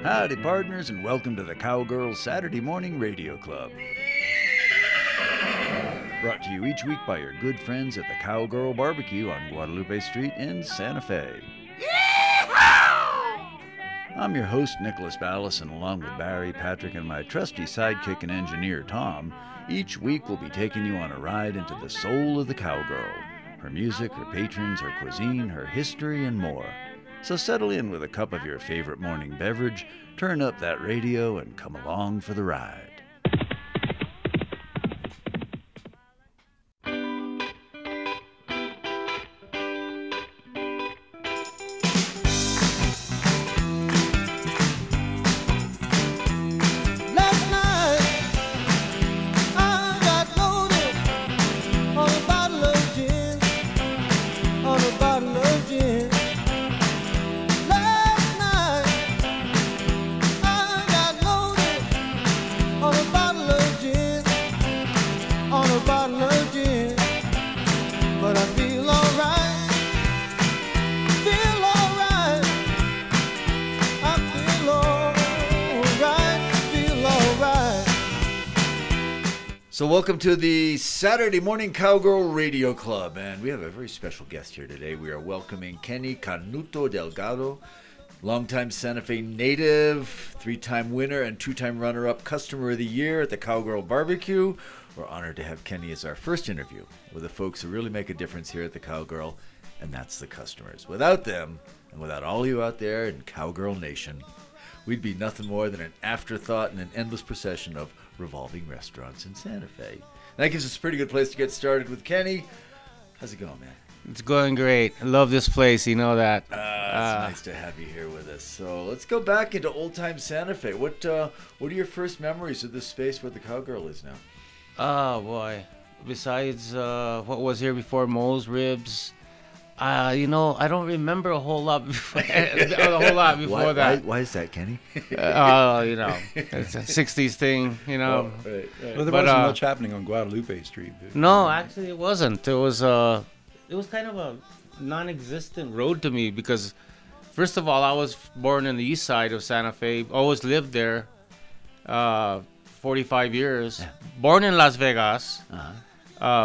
Howdy, partners, and welcome to the Cowgirl Saturday Morning Radio Club. Brought to you each week by your good friends at the Cowgirl Barbecue on Guadalupe Street in Santa Fe. I'm your host, Nicholas Ballas, and along with Barry, Patrick, and my trusty sidekick and engineer, Tom, each week we'll be taking you on a ride into the soul of the cowgirl, her music, her patrons, her cuisine, her history, and more. So settle in with a cup of your favorite morning beverage, turn up that radio, and come along for the ride. So welcome to the Saturday Morning Cowgirl Radio Club, and we have a very special guest here today. We are welcoming Kenny Canuto Delgado, longtime Santa Fe native, 3-time winner and 2-time runner-up Customer of the Year at the Cowgirl Barbecue. We're honored to have Kenny as our first interview with the folks who really make a difference here at the Cowgirl, and that's the customers. Without them, and without all you out there in Cowgirl Nation, we'd be nothing more than an afterthought in an endless procession of revolving restaurants in Santa Fe. That gives us a pretty good place to get started with Kenny. How's it going, man? It's going great. I love this place, you know that. It's nice to have you here with us. So let's go back into old-time Santa Fe. What are your first memories of this space where the Cowgirl is now? Oh, boy. Besides what was here before, Moe's Ribs, I don't remember a whole lot before, that. Why is that, Kenny? It's a 60s thing, Oh, right. Well, there wasn't much happening on Guadalupe Street. No, actually it wasn't. It was kind of a non-existent road to me because, first of all, I was born in the east side of Santa Fe. Always lived there, 45 years. Yeah. Born in Las Vegas. Uh-huh.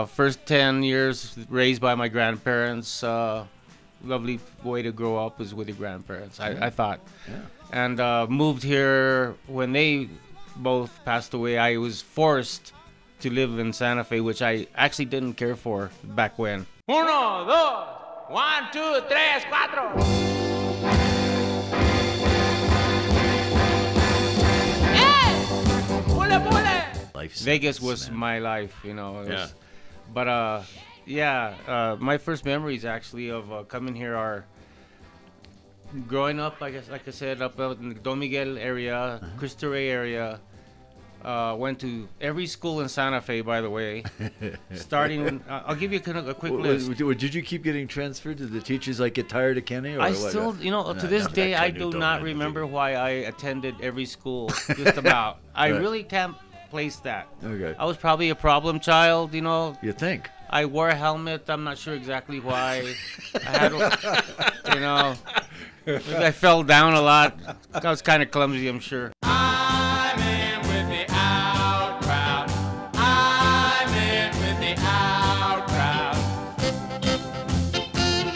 First 10 years raised by my grandparents. Lovely way to grow up was with your grandparents, I thought. Yeah. And moved here when they both passed away. I was forced to live in Santa Fe, which I actually didn't care for back when. 1, 2, 1, 2, 3, 4. Vegas was my life, But my first memories actually of coming here are growing up, I guess, like I said, up in the Don Miguel area, Cristo Rey area. Went to every school in Santa Fe, by the way. Starting, I'll give you kind of a quick list. Did you keep getting transferred? Did the teachers get tired of Kenny? Or I what? still, to this day, I do not remember why I attended every school. Just about. I really can't place that. Okay. I was probably a problem child, You think? I wore a helmet. I'm not sure exactly why. I fell down a lot. I was kind of clumsy, I'm sure. I'm in with the out crowd. I'm in with the out crowd.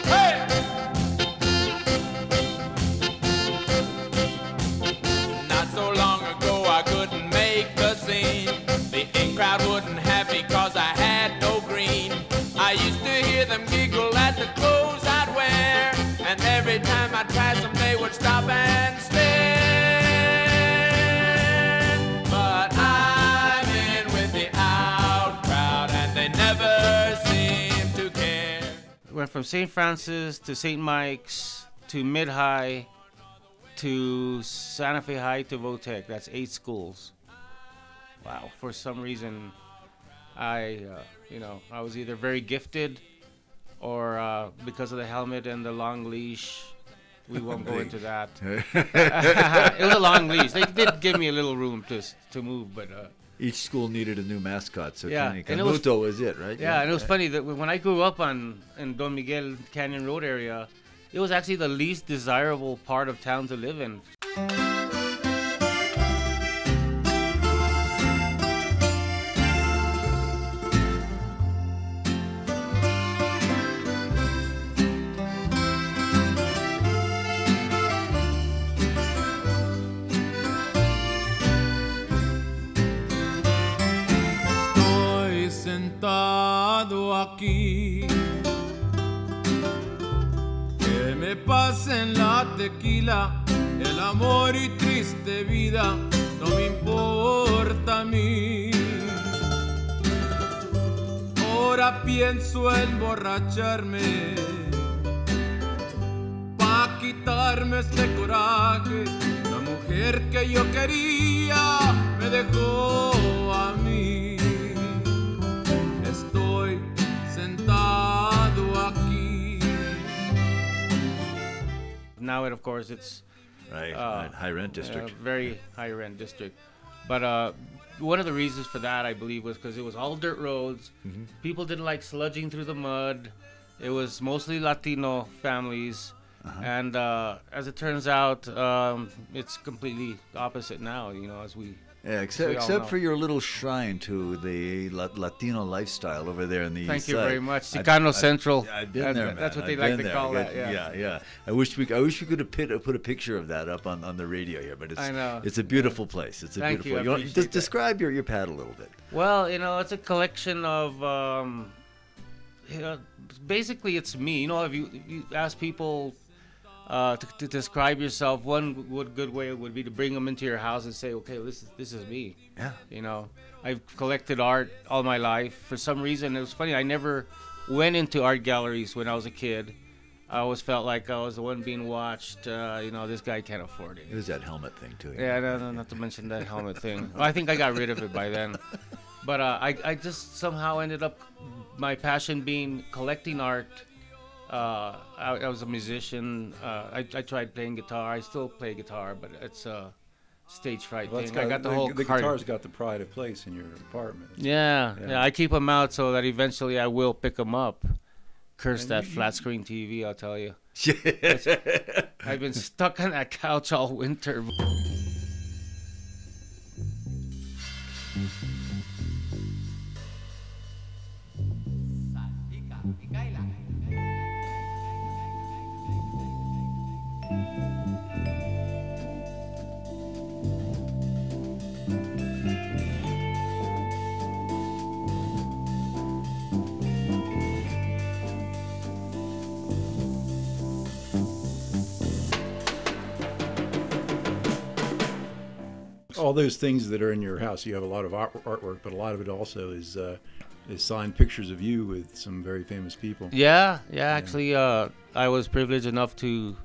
Hey! Not so long ago I couldn't make the scene. The in crowd wouldn't have me 'cause I had no green. I used to hear them giggle at the clothes I'd wear, and every time I tried some they would stop and stare. But I'm in with the out crowd, and they never seem to care. Went from St. Francis to St. Mike's to Mid-High to Santa Fe High to Votech. That's 8 schools. Wow. For some reason, I was either very gifted or because of the helmet and the long leash. We won't go into that. It was a long leash. They did give me a little room to move, but Each school needed a new mascot, so Yeah, Canuto was it, right? Yeah, and it was funny that when I grew up in Don Miguel Canyon Road area, it was actually the least desirable part of town to live in. Que me pasen la tequila, el amor y triste vida, no me importa a mí. Ahora pienso emborracharme pa' quitarme este coraje. La mujer que yo quería me dejó a mí. Estoy sentado aquí. Now, of course, it's Right, high rent district. Very high rent district. But one of the reasons for that, I believe, was because it was all dirt roads. Mm-hmm. People didn't like sludging through the mud. It was mostly Latino families. And as it turns out, it's completely opposite now, you know, as we... Yeah, except for your little shrine to the Latino lifestyle over there in the Thank east you side. very much. Chicano Central. I've been there, man. That's what they I've like been to there. call that, yeah. Yeah. I wish we could have put a picture of that up on the radio here, but I know. It's a beautiful place. It's a Thank beautiful. you. I appreciate that. Describe your pad a little bit. Well, you know, it's a collection of... basically, it's me. You know, if you ask people... to describe yourself, one good way would be to bring them into your house and say, okay, this is me. Yeah. You know, I've collected art all my life. For some reason, it was funny, I never went into art galleries when I was a kid. I always felt like I was the one being watched. You know, this guy can't afford it. It was that helmet thing too. Yeah, no, not to mention that helmet thing. Well, I think I got rid of it by then. But I just somehow ended up, my passion being collecting art. I was a musician. I tried playing guitar. I still play guitar, but it's a stage fright thing. I got the whole guitar's got the pride of place in your apartment. Yeah. I keep them out so that eventually I will pick them up. Curse that flat screen TV, I'll tell you. I've been stuck on that couch all winter. All those things that are in your house, you have a lot of artwork, but a lot of it also is signed pictures of you with some very famous people. Yeah. Actually, I was privileged enough to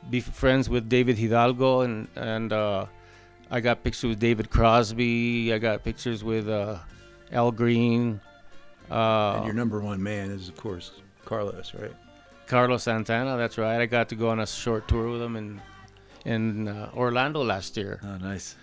be friends with David Hidalgo, and I got pictures with David Crosby. I got pictures with Al Green. And your number one man is, of course, Carlos, right? Carlos Santana, that's right. I got to go on a short tour with him in Orlando last year. Oh, nice.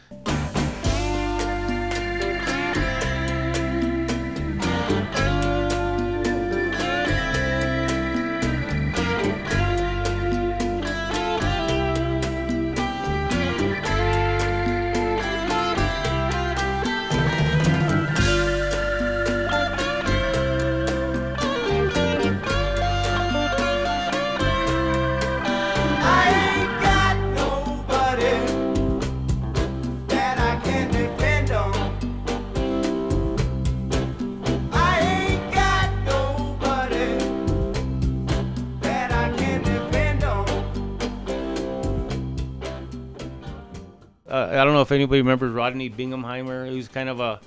I don't know if anybody remembers Rodney Binghamheimer. He was kind of a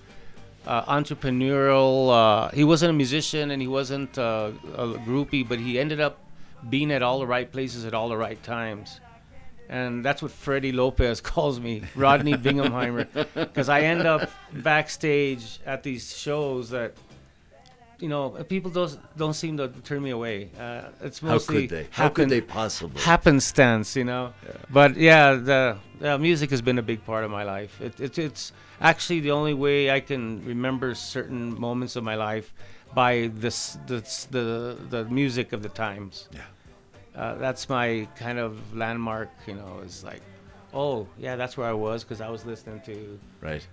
entrepreneurial. He wasn't a musician and he wasn't a groupie, but he ended up being at all the right places at all the right times. And that's what Freddie Lopez calls me, Rodney Binghamheimer, because I end up backstage at these shows that, you know, people don't seem to turn me away. It's mostly how could they possibly happenstance, you know. Yeah. But yeah, the music has been a big part of my life. It's actually the only way I can remember certain moments of my life by the music of the times. Yeah. That's my kind of landmark, you know. Is like, oh yeah, that's where I was because I was listening to. Right.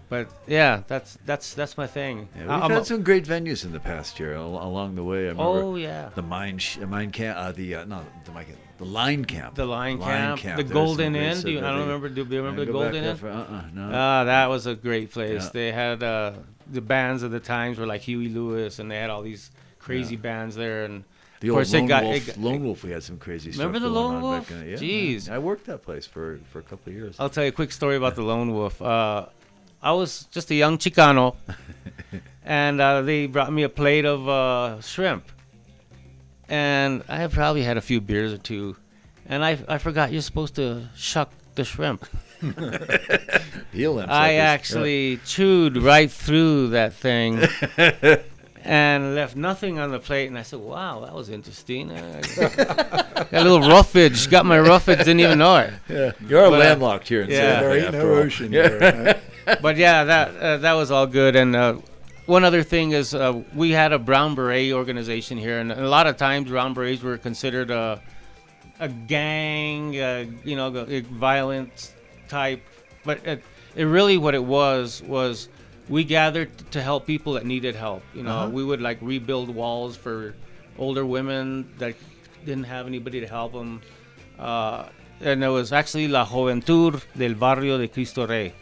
But yeah, that's my thing. Yeah, we've had some great venues in the past year along the way. I remember oh yeah, the Line Camp, the Line Camp, the Golden Inn. Do you remember the Golden Inn? No. That was a great place. Yeah. They had the bands of the times were like Huey Lewis, and they had all these crazy bands there. And The Of old course, it Lone got- Wolf. it got- Lone Wolf, we had some crazy stuff. Remember the going Lone on Wolf? back in the- yeah, Jeez. I worked that place for a couple of years. I'll tell you a quick story about the Lone Wolf. I was just a young Chicano, and they brought me a plate of shrimp. And I had probably had a few beers or two, and I forgot you're supposed to shuck the shrimp. Peel them I suckers. actually chewed right through that thing and left nothing on the plate. And I said, wow, that was interesting. Got a little roughage. Got my roughage, didn't even know it. Yeah. You're But, landlocked here in yeah. Santa There Fe, ain't after no all. ocean there. But yeah, that was all good. And one other thing is we had a Brown Beret organization here. And a lot of times Brown Berets were considered a gang, violent type. But it really what it was we gathered to help people that needed help. We would like rebuild walls for older women that didn't have anybody to help them. And it was actually La Juventud del Barrio de Cristo Rey.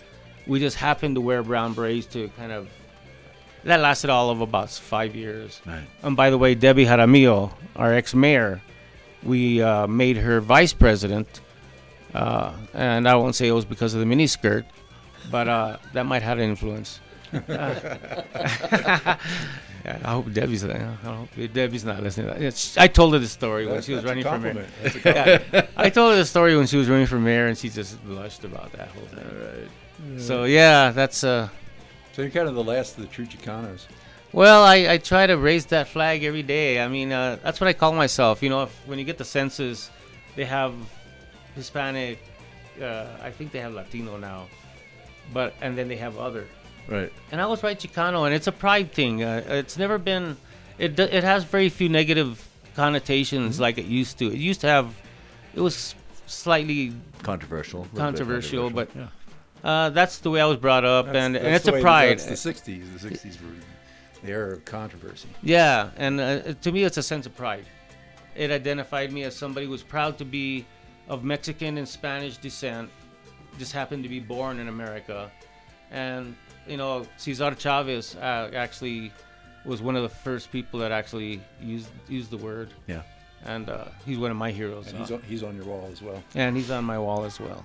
We just happened to wear brown berets to kind of... That lasted all of about 5 years. Right. And by the way, Debbie Jaramillo, our ex-mayor, we made her vice president. And I won't say it was because of the miniskirt, but that might have an influence. Yeah, I hope Debbie's not listening to that. I told her the story when she was running for mayor. That's a compliment. Yeah, I told her the story when she was running for mayor, and she just blushed about that whole thing. All right. So yeah, that's So you're kind of the last of the true Chicanos. well, I try to raise that flag every day. I mean, that's what I call myself. When you get the census, they have Hispanic. I think they have Latino now, and then they have other. Right. And I was right Chicano, and it's a pride thing. It's never been. It has very few negative connotations like it used to. It used to have. It was slightly Controversial. A little bit controversial, but yeah. that's the way I was brought up, and it's the a way- pride. That's the 60s. The 60s were the era of controversy. Yeah, and to me, it's a sense of pride. It identified me as somebody who was proud to be of Mexican and Spanish descent, just happened to be born in America. And, Cesar Chavez actually was one of the first people that actually used the word. Yeah. And he's one of my heroes. And he's on your wall as well. And he's on my wall as well.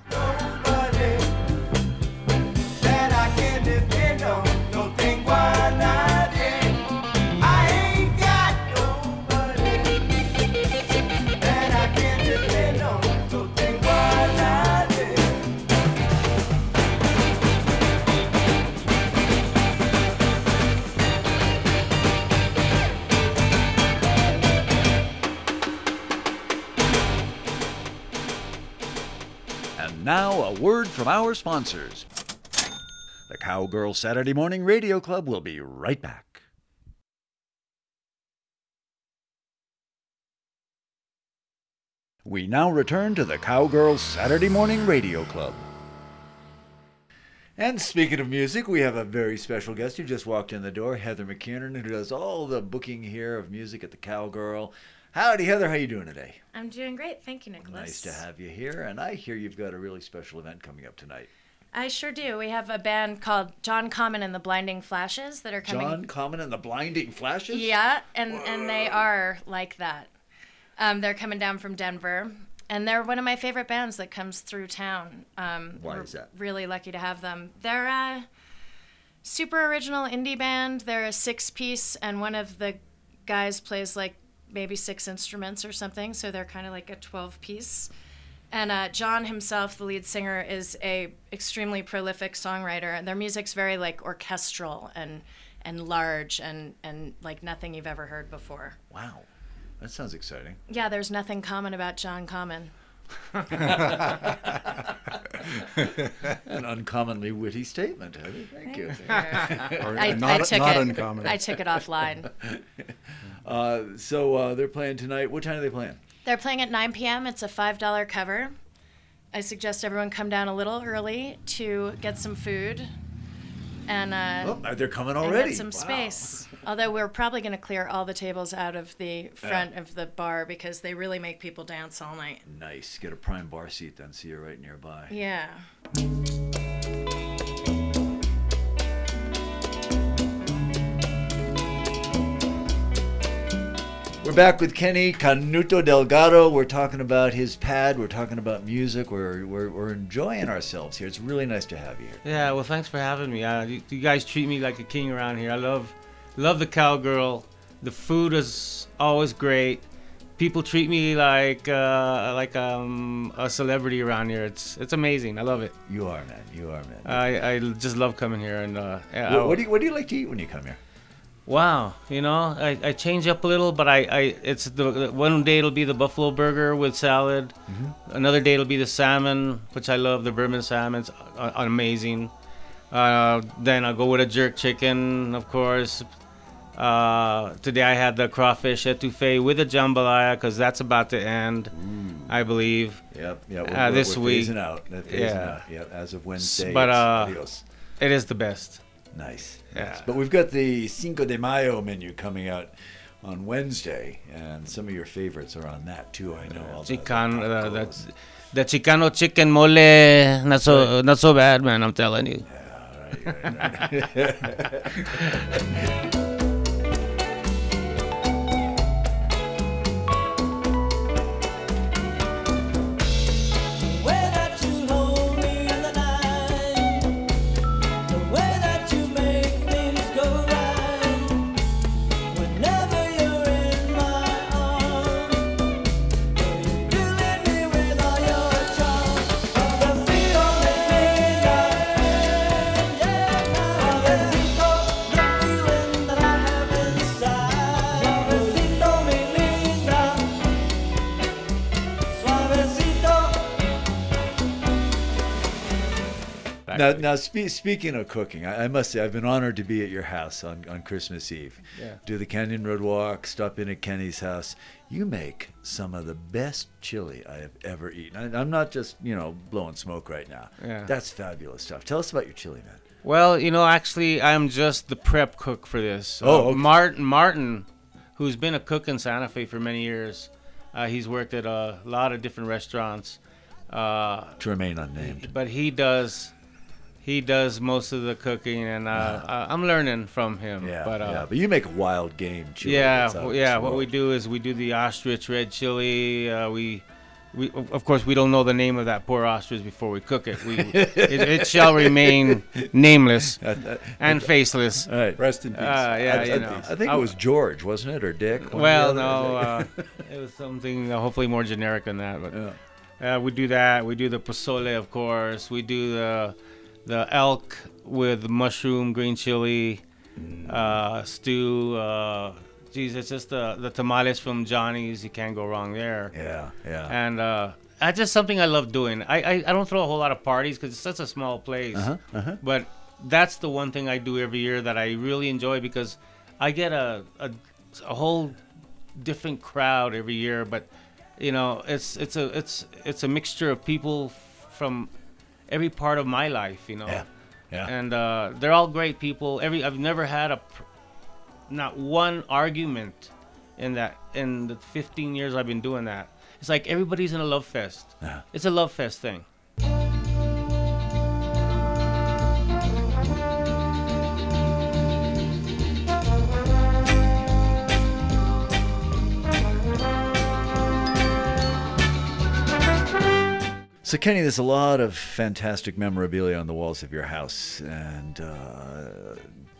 And now a word from our sponsors. The Cowgirl Saturday Morning Radio Club will be right back. We now return to the Cowgirl Saturday Morning Radio Club. And speaking of music, we have a very special guest who just walked in the door, Heather McKiernan, who does all the booking here of music at the Cowgirl. Howdy, Heather. How you doing today? I'm doing great. Thank you, Nicholas. Nice to have you here. And I hear you've got a really special event coming up tonight. I sure do. We have a band called John Common and the Blinding Flashes that are coming. John Common and the Blinding Flashes? Yeah, and they are like that. They're coming down from Denver, and they're one of my favorite bands that comes through town. Why is that? Really lucky to have them. They're a super original indie band. They're a 6-piece, and one of the guys plays like maybe 6 instruments or something, so they're kind of like a 12-piece. And John himself, the lead singer, is a extremely prolific songwriter, and their music's very like orchestral and large and like nothing you've ever heard before. Wow. That sounds exciting. Yeah, there's nothing common about John Common. An uncommonly witty statement, Heather. Thank you. Or I not took not it. uncommon. I took it offline. So they're playing tonight. What time are they playing? They're playing at 9 p.m. It's a $5 cover. I suggest everyone come down a little early to get some food and They're coming and already. get some Wow. space. Although we're probably going to clear all the tables out of the front of the bar because they really make people dance all night. Nice. Get a prime bar seat then, so you're right nearby. Yeah. We're back with Kenny Canuto Delgado. We're talking about his pad. We're talking about music. We're enjoying ourselves here. It's really nice to have you here. Yeah, well, thanks for having me. You guys treat me like a king around here. I love the Cowgirl. The food is always great. People treat me like a celebrity around here. It's amazing. I love it. You are, man. You are, man. I just love coming here. And what do you like to eat when you come here? Wow, I change up a little, but it's the one day it'll be the buffalo burger with salad. Mm-hmm. Another day it'll be the salmon, which I love. The Burman salmon's amazing. Then I'll go with a jerk chicken, of course. Today I had the crawfish etouffee with a jambalaya because that's about to end, I believe. Yep. Yeah. This we're week. Phasing out. Yeah. As of Wednesday. But adios. It is the best. Nice. Yeah. Nice. But we've got the Cinco de Mayo menu coming out on Wednesday, and some of your favorites are on that too. I know. All the Chicano chicken mole, not so bad, man. I'm telling you. Yeah. Right. Now, speaking of cooking, I must say I've been honored to be at your house on Christmas Eve. Yeah. Do the Canyon Road walk, stop in at Kenny's house. You make some of the best chili I have ever eaten. I'm not just, blowing smoke right now. Yeah. That's fabulous stuff. Tell us about your chili, man. Well, actually, I'm just the prep cook for this. Okay. Martin, who's been a cook in Santa Fe for many years, he's worked at a lot of different restaurants. To remain unnamed. But he does most of the cooking, and I'm learning from him. Yeah, but but you make a wild game chili. Yeah. What we do is we do the ostrich red chili. We of course we don't know the name of that poor ostrich before we cook it. It shall remain nameless and faceless. All right, rest in peace. I think it was George, wasn't it, or Dick? Well, no, it was something hopefully more generic than that. But we do that. We do the pozole, of course. We do the elk with mushroom, green chili, stew. It's just the tamales from Johnny's. You can't go wrong there. Yeah. And that's just something I love doing. I don't throw a whole lot of parties because it's such a small place. But that's the one thing I do every year that I really enjoy because I get a whole different crowd every year. But it's a mixture of people from every part of my life, Yeah. And they're all great people. I've never had not one argument in the 15 years I've been doing that. It's like everybody's in a love fest. Yeah. It's a love fest thing. So, Kenny, there's a lot of fantastic memorabilia on the walls of your house, and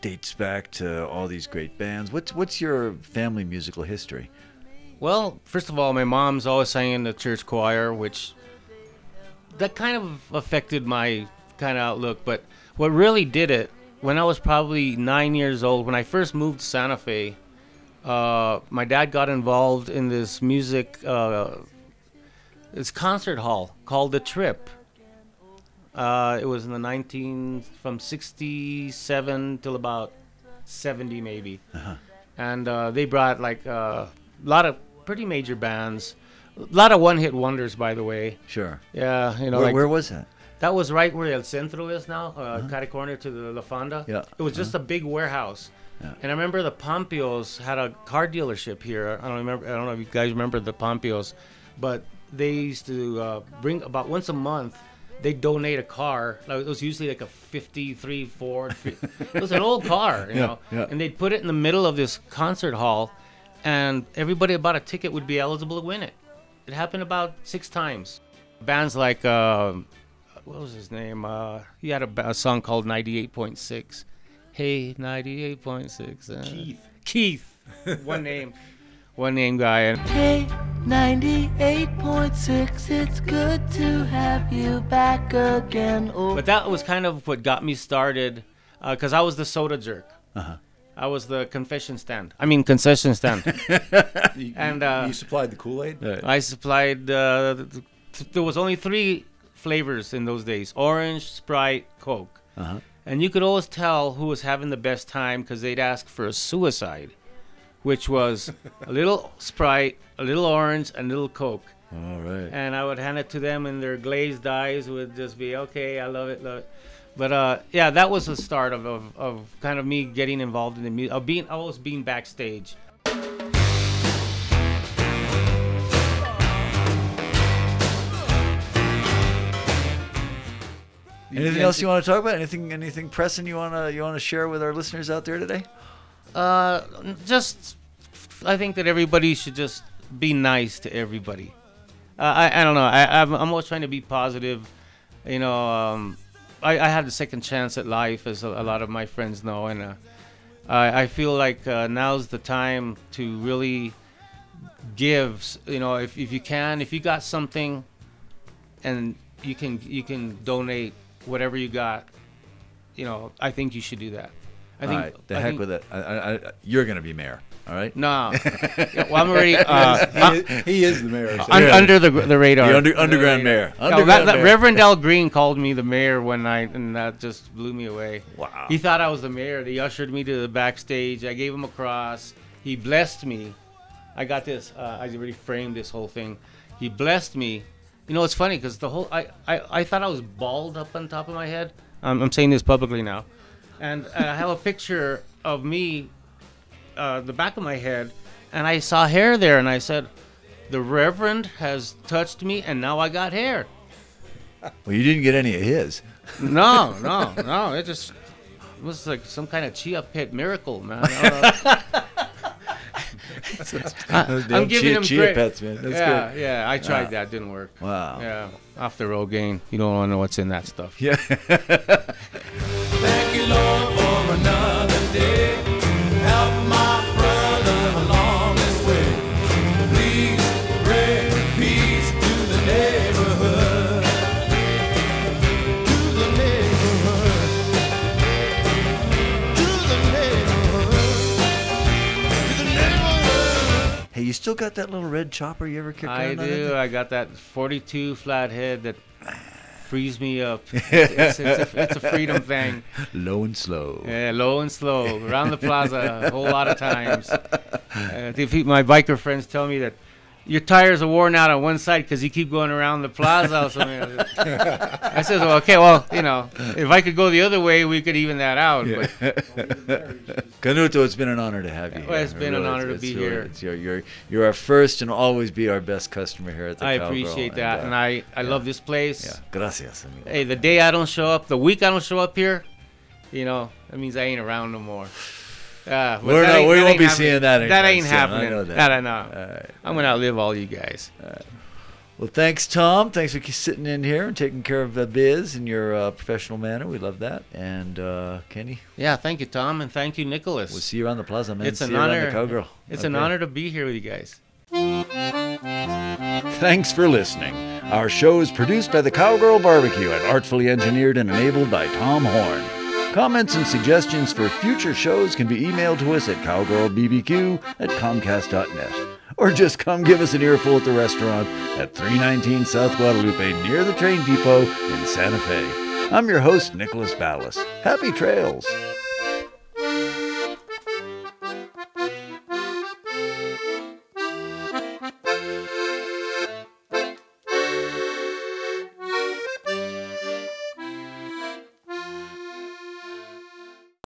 dates back to all these great bands. What's your family musical history? Well, first of all, my mom's always sang in the church choir, which that kind of affected my kind of outlook. But what really did it, when I was probably 9 years old, when I first moved to Santa Fe, my dad got involved in this music this concert hall called The Trip. It was in the from 67 till about 70 maybe. And they brought like a lot of pretty major bands, a lot of one-hit wonders, by the way. Sure. Yeah, where was that? That was right where El Centro is now, kind of corner to the La Fonda. Yeah. It was just a big warehouse. Yeah. And I remember the Pompios had a car dealership here. I don't know if you guys remember the Pompios, but they used to bring about once a month. They donate a car. It was usually like a '53 Ford. It was an old car, you know. Yeah. And they'd put it in the middle of this concert hall, and everybody that bought a ticket would be eligible to win it. It happened about 6 times. Bands like, what was his name? He had a song called 98.6. Hey, 98.6. Keith. One name guy. And Hey, 98.6, it's good to have you back again. Oh. But that was kind of what got me started, because I was the soda jerk. Uh-huh. I was the concession stand. And You supplied the Kool-Aid? I supplied, there was only 3 flavors in those days: orange, Sprite, Coke. Uh-huh. And you could always tell who was having the best time because they'd ask for a suicide, which was a little Sprite, a little orange, and a little Coke. All right. And I would hand it to them, and their glazed eyes would just be, okay, I love it, love it. But yeah, that was the start of kind of me getting involved in the music, of always being backstage. Anything else you want to talk about? Anything pressing you wanna share with our listeners out there today? Just, I think that everybody should just be nice to everybody. I don't know. I'm always trying to be positive. You know, I had the second chance at life, as a lot of my friends know, and I feel like now's the time to really give. You know, if you can, if you got something, and you can donate whatever you got. You know, I think you should do that. I think. All right, the heck with it. You're gonna be mayor. All right. No, yeah, well, I'm already He is the mayor. So under the radar. The underground mayor. That Reverend Al Green called me the mayor one night, and that just blew me away. Wow. He thought I was the mayor. He ushered me to the backstage. I gave him a cross. He blessed me. I got this. I already framed this whole thing. He blessed me. You know, it's funny because the whole I thought I was bald up on top of my head. I'm saying this publicly now, and I have a picture of me. The back of my head, and I saw hair there, and I said, the Reverend has touched me, and now I got hair. Well, you didn't get any of his. No. It was like some kind of chia pet miracle, man. I'm giving him chia credit. pets, man. That's good. Yeah, I tried that. Didn't work. Wow. Yeah, off the Rogaine. You don't want to know what's in that stuff. Yeah. Thank you, Lord, for another day. Help my brother along this way. Please bring peace to the neighborhood. To the neighborhood. To the neighborhood. To the neighborhood. Hey, you still got that little red chopper you ever kicked around? I on do. that? I got that 42 flathead that frees me up. It's a freedom thing. Low and slow. Yeah, low and slow. Around the plaza a whole lot of times. My biker friends tell me that your tires are worn out on one side because you keep going around the plaza or something. I said, well, okay, well, you know, if I could go the other way, we could even that out. Yeah. But Canuto, it's been an honor to have you Well, here. it's been an honor to be here. You're our first and always be our best customer here at the I Cowgirl. appreciate that, and I love this place. Yeah, gracias, amigo. Hey, the day I don't show up, the week I don't show up here, you know, that means I ain't around no more. We won't be seeing that anytime That ain't soon. happening. I know that. No. I'm going to outlive all you guys. Well, thanks, Tom. Thanks for sitting in here and taking care of the biz in your professional manner. We love that. And Kenny, Yeah, thank you, Tom, and thank you, Nicholas. we'll see you around the plaza, man. It's see an you around honor. the Cowgirl. It's an honor to be here with you guys. Thanks for listening. Our show is produced by the Cowgirl Barbecue and artfully engineered and enabled by Tom Horn. Comments and suggestions for future shows can be emailed to us at cowgirlbbq@comcast.net. Or just come give us an earful at the restaurant at 319 South Guadalupe near the train depot in Santa Fe. I'm your host, Nicholas Ballas. Happy trails.